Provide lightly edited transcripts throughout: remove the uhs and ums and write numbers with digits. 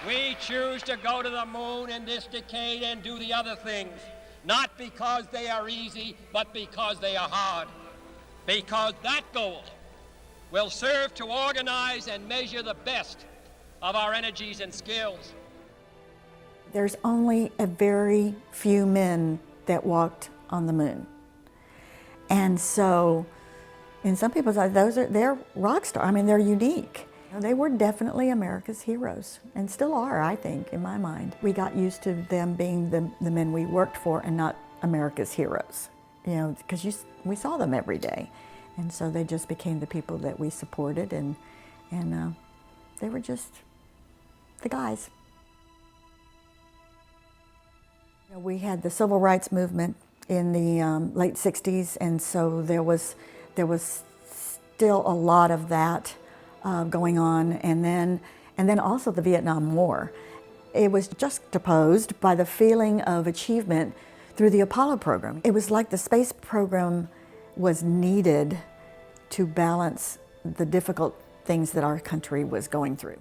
We choose to go to the moon in this decade and do the other things, not because they are easy, but because they are hard. Because that goal will serve to organize and measure the best of our energies and skills. There's only a very few men that walked on the moon. And so, in some people's eyes, they're rock stars. I mean, they're unique. They were definitely America's heroes, and still are, I think, in my mind. We got used to them being the men we worked for and not America's heroes, you know, because we saw them every day. And so they just became the people that we supported, and they were just the guys. You know, we had the civil rights movement in the late 60s, and so there was still a lot of that going on, and then also the Vietnam War. It was juxtaposed by the feeling of achievement through the Apollo program. It was like the space program was needed to balance the difficult things that our country was going through.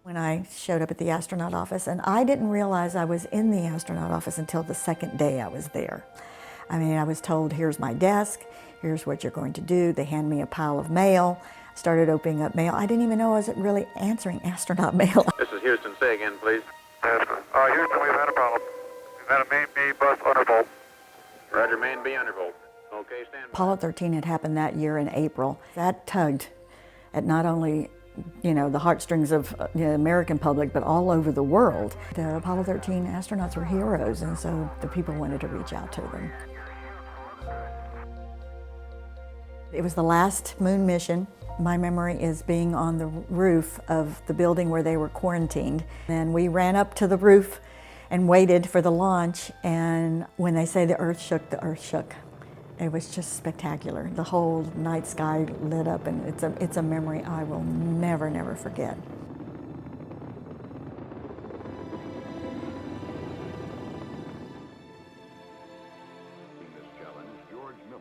When I showed up at the astronaut office, and I didn't realize I was in the astronaut office until the second day I was there. I mean, I was told, here's my desk, here's what you're going to do. They hand me a pile of mail. I started opening up mail. I didn't even know I was really answering astronaut mail. This is Houston. Say again, please. Houston, we've had a problem. We've had a main B bus undervolt. Roger, main B undervolt. Okay, stand by. Apollo 13 had happened that year in April. That tugged at not only the heartstrings of the American public, but all over the world. The Apollo 13 astronauts were heroes, and so the people wanted to reach out to them. It was the last moon mission. My memory is being on the roof of the building where they were quarantined. And we ran up to the roof and waited for the launch, and when they say the earth shook, the earth shook. It was just spectacular. The whole night sky lit up, and it's a memory I will never forget.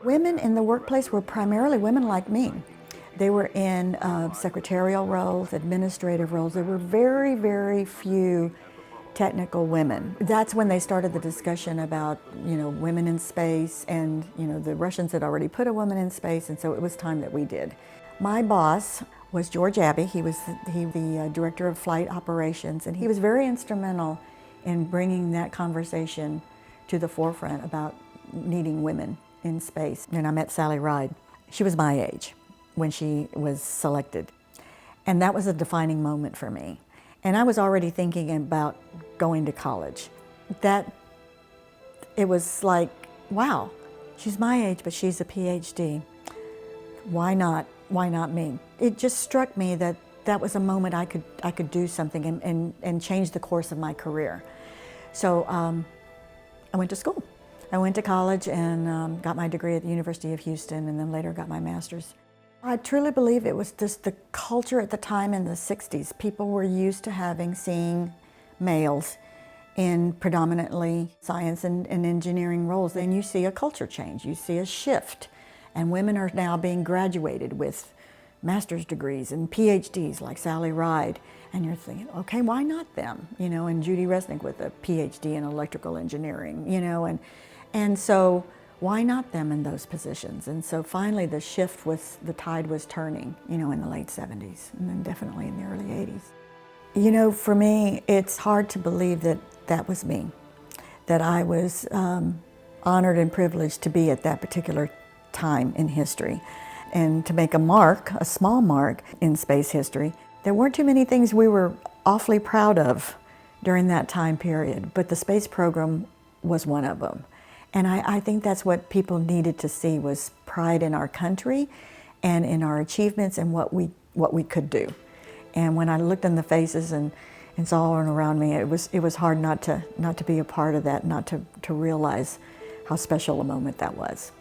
Women in the workplace were primarily women like me. They were in secretarial roles, administrative roles. There were very few technical women. That's when they started the discussion about, women in space, and, the Russians had already put a woman in space, and so it was time that we did. My boss was George Abbey. He was the director of flight operations, and he was very instrumental in bringing that conversation to the forefront about needing women in space. And I met Sally Ride. She was my age when she was selected, and that was a defining moment for me. And I was already thinking about going to college. It was like, wow, she's my age, but she's a PhD. Why not me? It just struck me that that was a moment I could do something and change the course of my career. So I went to school. I went to college and got my degree at the University of Houston, and then later got my master's. I truly believe it was just the culture at the time in the 60s. People were used to seeing males in predominantly science and engineering roles. Then you see a culture change, you see a shift, and women are now being graduated with master's degrees and PhDs like Sally Ride, and you're thinking, okay, why not them? And Judy Resnick with a PhD in electrical engineering, and so why not them in those positions? And so finally the tide was turning, in the late 70s, and then definitely in the early 80s. For me, it's hard to believe that that was me, that I was honored and privileged to be at that particular time in history, and to make a small mark in space history. There weren't too many things we were awfully proud of during that time period, but the space program was one of them. And I think that's what people needed to see, was pride in our country and in our achievements and what we could do. And when I looked in the faces and saw all around me, it was hard not to be a part of that, not to realize how special a moment that was.